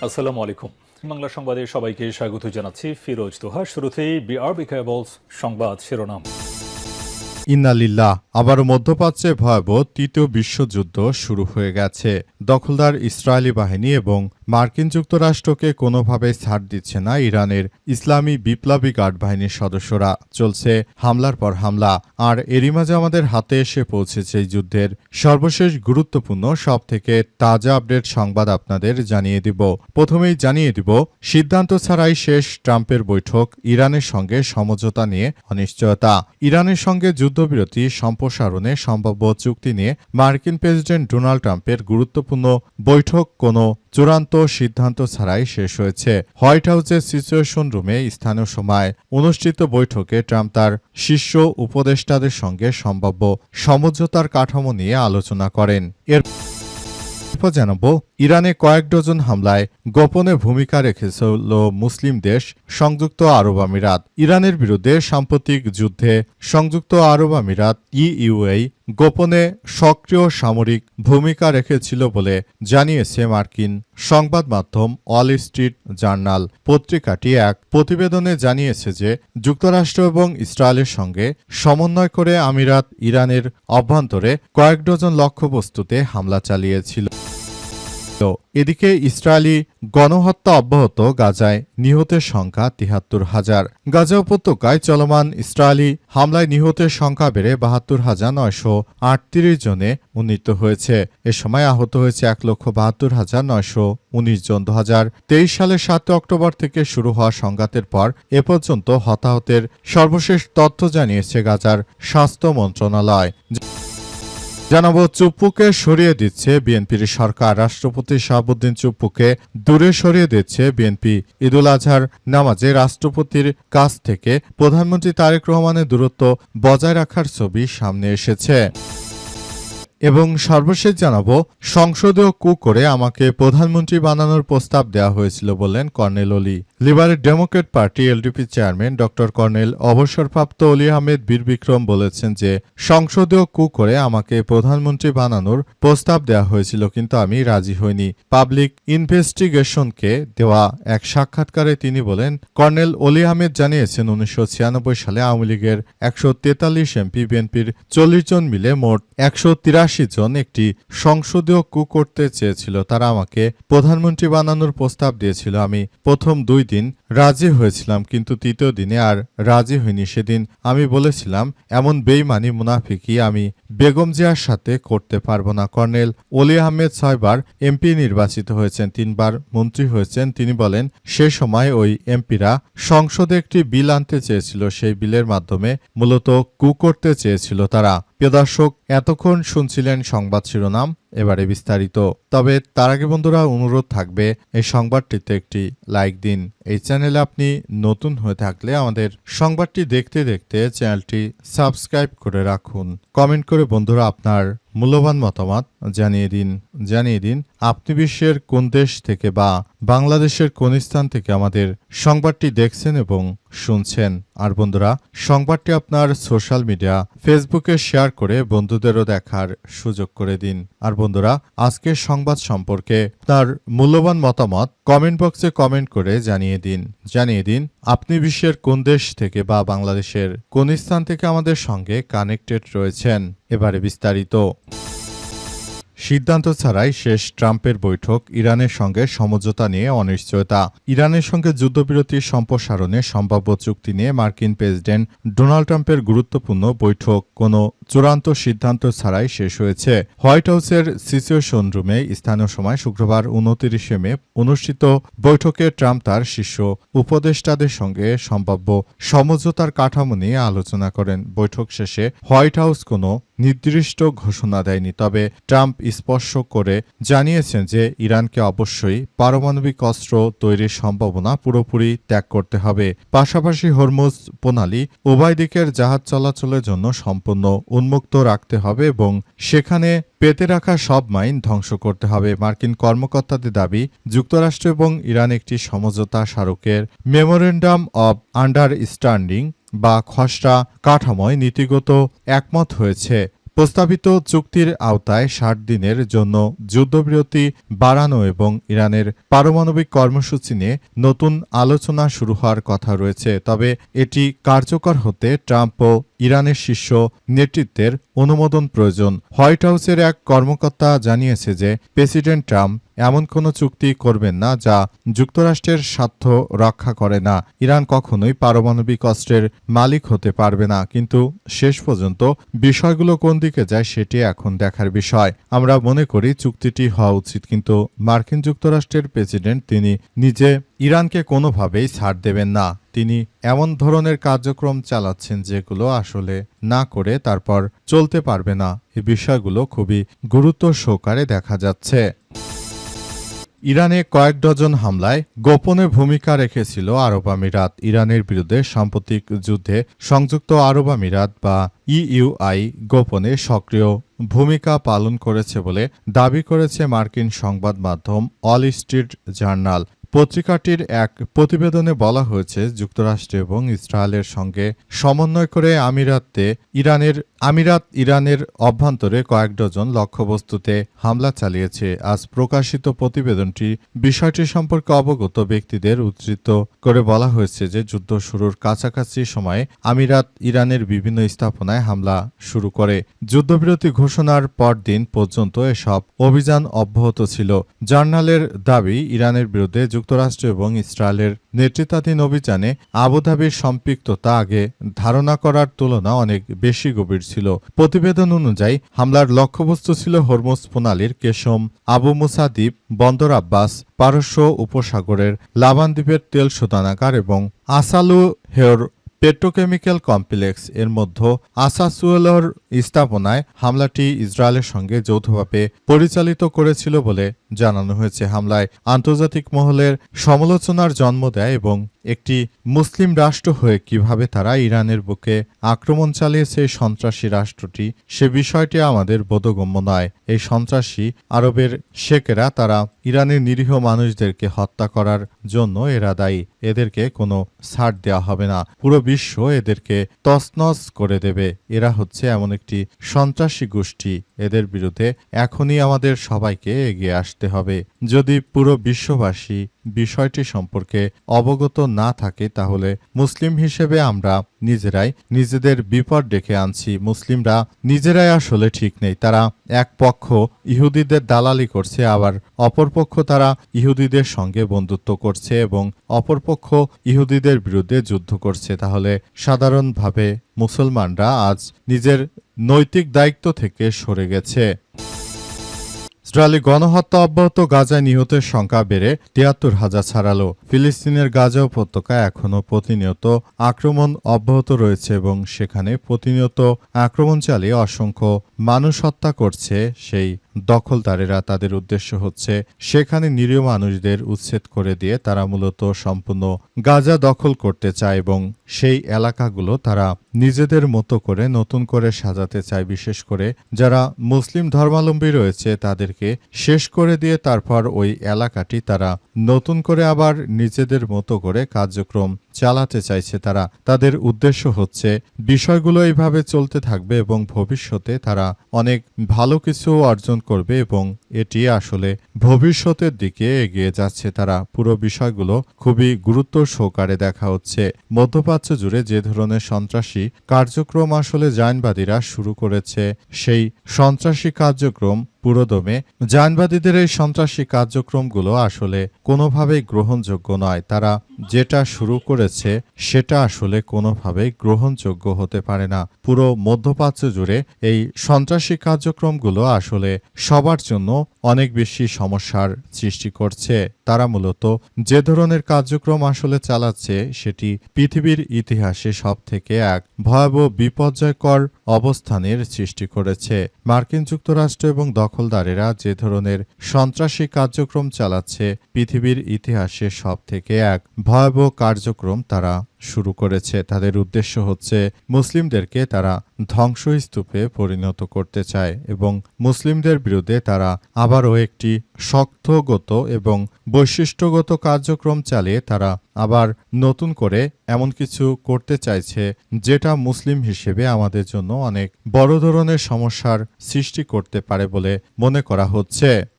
আসসালামু আলাইকুম। বাংলা সংবাদে সবাইকে স্বাগত জানাচ্ছি ফিরোজ তোহা। শুরুতেই বিআরবি কেবলস সংবাদ শিরোনাম। ইন্না লিল্লাহ, আবারও মধ্যপ্রাচ্যে ভয়াবহ তৃতীয় বিশ্বযুদ্ধ শুরু হয়ে গেছে। দখলদার ইসরায়েলি বাহিনী এবং মার্কিন যুক্তরাষ্ট্রকে কোনোভাবে ছাড় দিচ্ছে না ইরানের ইসলামী বিপ্লবী গার্ড বাহিনীর সদস্যরা। চলছে হামলার পর হামলা, আর এরই মাঝে আমাদের হাতে এসে পৌঁছেছে এই যুদ্ধের সর্বশেষ গুরুত্বপূর্ণ সবথেকে তাজা আপডেট সংবাদ আপনাদের জানিয়ে দিব। প্রথমেই জানিয়ে দিব, সিদ্ধান্ত ছাড়াই শেষ ট্রাম্পের বৈঠক, ইরানের সঙ্গে সমঝোতা নিয়ে অনিশ্চয়তা। ইরানের সঙ্গে যুদ্ধবিরতি সম্প্রসারণে সম্ভাব্য চুক্তি নিয়ে মার্কিন প্রেসিডেন্ট ডোনাল্ড ট্রাম্পের গুরুত্বপূর্ণ বৈঠক কোনো চূড়ান্ত সিদ্ধান্ত ছাড়াই শেষ হয়েছে। হোয়াইট হাউসের সিচুয়েশন রুমে স্থানীয় সময় অনুষ্ঠিত বৈঠকে ট্রাম্প তার শীর্ষ উপদেষ্টাদের সঙ্গে সম্ভাব্য সমঝোতার কাঠামো নিয়ে আলোচনা করেন। জানাবো, ইরানে কয়েক ডজন হামলায় গোপনে ভূমিকা রেখেছিল মুসলিম দেশ সংযুক্ত আরব আমিরাত। ইরানের বিরুদ্ধে সাম্প্রতিক যুদ্ধে সংযুক্ত আরব আমিরাত ইউএই গোপনে সক্রিয় সামরিক ভূমিকা রেখেছিল বলে জানিয়েছে মার্কিন সংবাদ মাধ্যম ওয়াল স্ট্রিট জার্নাল। পত্রিকাটি এক প্রতিবেদনে জানিয়েছে যে যুক্তরাষ্ট্র এবং ইসরায়েলের সঙ্গে সমন্বয় করে আমিরাত ইরানের অভ্যন্তরে কয়েক ডজন লক্ষ্যবস্তুতে হামলা চালিয়েছিল। এদিকে ইসরায়েলি গণহত্যা অব্যাহত, গাজায় নিহতের সংখ্যা ৭৩,০০০। গাজা উপত্যকায় চলমান ইসরায়েলি হামলায় নিহতের সংখ্যা বেড়ে ৭২,৯৩৮ জনে উন্নীত হয়েছে। এ সময় আহত হয়েছে ১,৭২,৯১৯ জন। ২০২৩ সালের ৭ অক্টোবর থেকে শুরু হওয়া সংঘাতের পর এ পর্যন্ত হতাহতের সর্বশেষ তথ্য জানিয়েছে গাজার স্বাস্থ্য মন্ত্রণালয়। জানাবো, চুপ্পুকে সরিয়ে দিচ্ছে বিএনপির সরকার। রাষ্ট্রপতি শাহাবুদ্দিন চুপ্পুকে দূরে সরিয়ে দিচ্ছে বিএনপি। ঈদুল আজহার নামাজে রাষ্ট্রপতির কাছ থেকে প্রধানমন্ত্রী তারেক রহমানের দূরত্ব বজায় রাখার ছবি সামনে এসেছে। এবং সর্বশেষ জানাবো, সংসদীয় কু করে আমাকে প্রধানমন্ত্রী বানানোর প্রস্তাব দেওয়া হয়েছিল বললেন কর্নেল অলি। Liberal Democrat party LDP chairman ড কর্নেল অবসরপ্রাপ্ত অলি আহমেদ বীর বিক্রম বলেছেন যে সংসদীয় কু করে আমাকে প্রধানমন্ত্রী বানানোর প্রস্তাব দেওয়া হয়েছিল, কিন্তু আমি রাজি হইনি। পাবলিক ইনভেস্টিগেশনকে দেওয়া এক সাক্ষাৎকারে তিনি বলেন, কর্নেল অলি আহমেদ জানিয়েছেন ১৯৯৬ সালে আওয়ামী লীগের ১৪৩ এমপি বিএনপির ৪০ জন মিলে মোট ১৮৩ জন একটি সংসদীয় কু করতে চেয়েছিল। তারা আমাকে প্রধানমন্ত্রী বানানোর প্রস্তাব দিয়েছিল। আমি প্রথম ২ দিন রাজি হয়েছিলাম, কিন্তু তৃতীয় দিনে আর রাজি হইনি। সেদিন আমি বলেছিলাম, এমন বেইমানি মুনাফিকি আমি বেগম জিয়ার সাথে করতে পারবো না। কর্নেল অলি আহমেদ ৬ বার এমপি নির্বাচিত হয়েছেন, ৩ বার মন্ত্রী হয়েছেন। তিনি বলেন, সে সময় ওই এমপিরা সংসদে একটি বিল আনতে চেয়েছিল। সেই বিলের মাধ্যমে মূলত কু করতে চেয়েছিল তারা। প্রিয় দর্শক, এতক্ষণ শুনছিলেন সংবাদ শিরোনাম, এবারে বিস্তারিত। তবে তার আগে বন্ধুরা, অনুরোধ থাকবে এই সংবাদটিতে একটি লাইক দিন। এই চ্যানেলে আপনি নতুন হয়ে থাকলে আমাদের সংবাদটি দেখতে দেখতে চ্যানেলটি সাবস্ক্রাইব করে রাখুন। কমেন্ট করে বন্ধুরা আপনার মূল্যবান মতামত জানিয়ে দিন আপনি বিশ্বের কোন দেশ থেকে বা বাংলাদেশের কোন স্থান থেকে আমাদের সংবাদটি দেখছেন এবং শুনছেন। আর বন্ধুরা, সংবাদটি আপনার সোশ্যাল মিডিয়া ফেসবুকে শেয়ার করে বন্ধুদেরও দেখার সুযোগ করে দিন। আর বন্ধুরা, আজকের সংবাদ সম্পর্কে আপনার মূল্যবান মতামত কমেন্ট বক্সে কমেন্ট করে জানিয়ে দিন আপনি বিশ্বের কোন দেশ থেকে বা বাংলাদেশের কোন স্থান থেকে আমাদের সঙ্গে কানেক্টেড রয়েছেন। এবারে বিস্তারিত। সিদ্ধান্ত ছাড়াই শেষ ট্রাম্পের বৈঠক, ইরানের সঙ্গে সমঝোতা নিয়ে অনিশ্চয়তা। ইরানের সঙ্গে যুদ্ধবিরতি সম্প্রসারণে সম্ভাব্য চুক্তি নিয়ে মার্কিন প্রেসিডেন্ট ডোনাল্ড ট্রাম্পের গুরুত্বপূর্ণ বৈঠক কোনো চূড়ান্ত সিদ্ধান্ত ছাড়াই শেষ হয়েছে। হোয়াইট হাউসের সিচুয়েশন রুমে স্থানীয় সময় শুক্রবার ২৯ মে অনুষ্ঠিত বৈঠকে ট্রাম্প তার শীর্ষ উপদেষ্টাদের সঙ্গে সম্ভাব্য সমঝোতার কাঠামো নিয়ে আলোচনা করেন। বৈঠক শেষে হোয়াইট হাউস কোনো নির্দিষ্ট ঘোষণা দেয়নি, তবে ট্রাম্প স্পষ্ট করে জানিয়েছেন যে ইরানকে অবশ্যই পারমাণবিক অস্ত্র তৈরির সম্ভাবনা পুরোপুরি ত্যাগ করতে হবে। পাশাপাশি হরমুজ প্রণালী উভয় দিকের জাহাজ চলাচলের জন্য সম্পূর্ণ উন্মুক্ত রাখতে হবে এবং সেখানে পেতে রাখা সব মাইন ধ্বংস করতে হবে। মার্কিন কর্মকর্তাদের দাবি, যুক্তরাষ্ট্র এবং ইরান একটি সমঝোতা স্মারকের মেমোরেন্ডাম অব আন্ডারস্ট্যান্ডিং বা খসড়া কাঠামোয় নীতিগত একমত হয়েছে। প্রস্তাবিত চুক্তির আওতায় ৬০ দিনের জন্য যুদ্ধবিরতি বাড়ানো এবং ইরানের পারমাণবিক কর্মসূচি নিয়ে নতুন আলোচনা শুরু হওয়ার কথা রয়েছে। তবে এটি কার্যকর হতে ট্রাম্প ও ইরানের শীর্ষ নেতৃত্বের অনুমোদন প্রয়োজন। হোয়াইট হাউসের এক কর্মকর্তা জানিয়েছে যে প্রেসিডেন্ট ট্রাম্প এমন কোনো চুক্তি করবেন না যা যুক্তরাষ্ট্রের স্বার্থ রক্ষা করে না। ইরান কখনোই পারমাণবিক অস্ত্রের মালিক হতে পারবে না, কিন্তু শেষ পর্যন্ত বিষয়গুলো কোন দিকে যায় সেটি এখন দেখার বিষয়। আমরা মনে করি চুক্তিটি হওয়া উচিত, কিন্তু মার্কিন যুক্তরাষ্ট্রের প্রেসিডেন্ট তিনি নিজে ইরানকে কোনোভাবেই ছাড় দেবেন না। তিনি এমন ধরনের কার্যক্রম চালাচ্ছেন যেগুলো আসলে না করে তারপর চলতে পারবে না। এই বিষয়গুলো খুবই গুরুত্ব সহকারে দেখা যাচ্ছে। ইরানে কয়েক ডজন হামলায় গোপনে ভূমিকা রেখেছিল আরব আমিরাত। ইরানের বিরুদ্ধে সাম্প্রতিক যুদ্ধে সংযুক্ত আরব আমিরাত বা ইইউআই গোপনে সক্রিয় ভূমিকা পালন করেছে বলে দাবি করেছে মার্কিন সংবাদ মাধ্যম অল স্ট্রিট জার্নাল। পত্রিকাটির এক প্রতিবেদনে বলা হয়েছে, যুক্তরাষ্ট্র এবং ইসরায়েলের সঙ্গে সমন্বয় করে ইরানের অভ্যন্তরে কয়েক ডজন লক্ষ্যবস্তুতে হামলা চালিয়েছে। আজ প্রকাশিত প্রতিবেদনটি বিষয়টি সম্পর্কে অবগত ব্যক্তিদের উদ্ধৃত করে বলা হয়েছে যে যুদ্ধ শুরুর কাছাকাছি সময়ে আমিরাত ইরানের বিভিন্ন স্থাপনায় হামলা শুরু করে। যুদ্ধবিরতি ঘোষণার পরদিন পর্যন্ত এসব অভিযান অব্যাহত ছিল। জার্নালের দাবি, ইরানের বিরুদ্ধে যুক্তরাষ্ট্র এবং ইসরায়েলের নেতৃত্বাধীন অভিযানে আবুধাবির সম্পৃক্ততা আগে ধারণা করার তুলনায় অনেক বেশি গভীর ছিল। প্রতিবেদন অনুযায়ী হামলার লক্ষ্যবস্তু ছিল হরমুজ প্রণালীর কেশম, আবু মুসা দ্বীপ, বন্দর আব্বাস, পারস্য উপসাগরের লাবান দ্বীপের তেল শোধনাগার এবং আসালু হের পেট্রোকেমিক্যাল কমপ্লেক্স। এর মধ্যে আসাসুয়েলর স্থাপনায় হামলাটি ইসরায়েলের সঙ্গে যৌথভাবে পরিচালিত করেছিল বলে জানানো হয়েছে। হামলায় আন্তর্জাতিক মহলের সমালোচনার জন্ম দেয় এবং একটি মুসলিম রাষ্ট্র হয়ে কিভাবে তারা ইরানের বুকে আক্রমণ চালিয়েছে সন্ত্রাসী রাষ্ট্রটি, সে বিষয়টি আমাদের বোধগম্য নয়। এই সন্ত্রাসী আরবের শেখেরা তারা ইরানের নিরীহ মানুষদেরকে হত্যা করার জন্য এরা দায়ী। এদেরকে কোনো ছাড় দেওয়া হবে না। পুরো বিশ্ব এদেরকে তছনছ করে দেবে। এরা হচ্ছে এমন একটি সন্ত্রাসী গোষ্ঠী। এদের বিরুদ্ধে এখনই আমাদের সবাইকে এগিয়ে আসতে হবে। যদি পুরো বিশ্ববাসী বিষয়টি সম্পর্কে অবগত না থাকে তাহলে মুসলিম হিসেবে আমরা নিজেরাই নিজেদের বিপদ ডেকে আনছি। মুসলিমরা নিজেরাই আসলে ঠিক নেই। তারা এক পক্ষ ইহুদিদের দালালি করছে, আবার অপরপক্ষ তারা ইহুদিদের সঙ্গে বন্ধুত্ব করছে এবং অপরপক্ষ ইহুদিদের বিরুদ্ধে যুদ্ধ করছে। তাহলে সাধারণভাবে মুসলমানরা আজ নিজের নৈতিক দায়িত্ব থেকে সরে গেছে। ইসরায়েলি গণহত্যা অব্যাহত, গাজায় নিহতের সংখ্যা বেড়ে ৭৩,০০০ ছাড়ালো। ফিলিস্তিনের গাজা উপত্যকায় এখনও প্রতিনিয়ত আক্রমণ অব্যাহত রয়েছে এবং সেখানে প্রতিনিয়ত আক্রমণ চালিয়ে অসংখ্য মানুষ হত্যা করছে সেই দখলদারেরা। তাদের উদ্দেশ্য হচ্ছে সেখানে নিরীহ মানুষদের উচ্ছেদ করে দিয়ে তারা মূলত সম্পূর্ণ গাজা দখল করতে চায় এবং সেই এলাকাগুলো তারা নিজেদের মতো করে নতুন করে সাজাতে চায়। বিশেষ করে যারা মুসলিম ধর্মাবলম্বী রয়েছে তাদেরকে শেষ করে দিয়ে তারপর ওই এলাকাটি তারা নতুন করে আবার নিজেদের মতো করে কার্যক্রম চালাতে চাইছে। তারা তাদের উদ্দেশ্য হচ্ছে বিষয়গুলো এইভাবে চলতে থাকবে এবং ভবিষ্যতে তারা অনেক ভালো কিছু অর্জন করবে এবং এটি আসলে ভবিষ্যতের দিকে এগিয়ে যাচ্ছে। তারা পুরো বিষয়গুলো খুবই গুরুত্ব সহকারে দেখা হচ্ছে। মধ্যপ্রাচ্য জুড়ে যে ধরনের সন্ত্রাসী কার্যক্রম আসলে জায়নবাদীরা শুরু করেছে, সেই সন্ত্রাসী কার্যক্রম পুরোদমে জায়নবাদীদের এই সন্ত্রাসী কার্যক্রমগুলো আসলে কোনোভাবেই গ্রহণযোগ্য নয়। তারা যেটা শুরু করেছে সেটা আসলে কোনোভাবেই গ্রহণযোগ্য হতে পারে না। পুরো মধ্যপ্রাচ্য জুড়ে এই সন্ত্রাসী কার্যক্রমগুলো আসলে সবার জন্য অনেক বেশি সমস্যার সৃষ্টি করছে। তারা মূলত যে ধরনের কার্যক্রম আসলে চালাচ্ছে সেটি পৃথিবীর ইতিহাসে সবথেকে এক ভয়াবহ বিপর্যয়কর অবস্থানের সৃষ্টি করেছে। মার্কিন যুক্তরাষ্ট্র এবং দখলদারেরা যে ধরনের সন্ত্রাসী কার্যক্রম চালাচ্ছে পৃথিবীর ইতিহাসে সবথেকে এক ভয়াবহ কার্যক্রম তারা শুরু করেছে। তাদের উদ্দেশ্য হচ্ছে মুসলিমদেরকে তারা ধ্বংসস্তূপে পরিণত করতে চায় এবং মুসলিমদের বিরুদ্ধে তারা আবারও একটি শক্তগত এবং বৈশিষ্ট্যগত কার্যক্রম চালিয়ে তারা আবার নতুন করে এমন কিছু করতে চাইছে যেটা মুসলিম হিসেবে আমাদের জন্য অনেক বড় ধরনের সমস্যার সৃষ্টি করতে পারে বলে মনে করা হচ্ছে।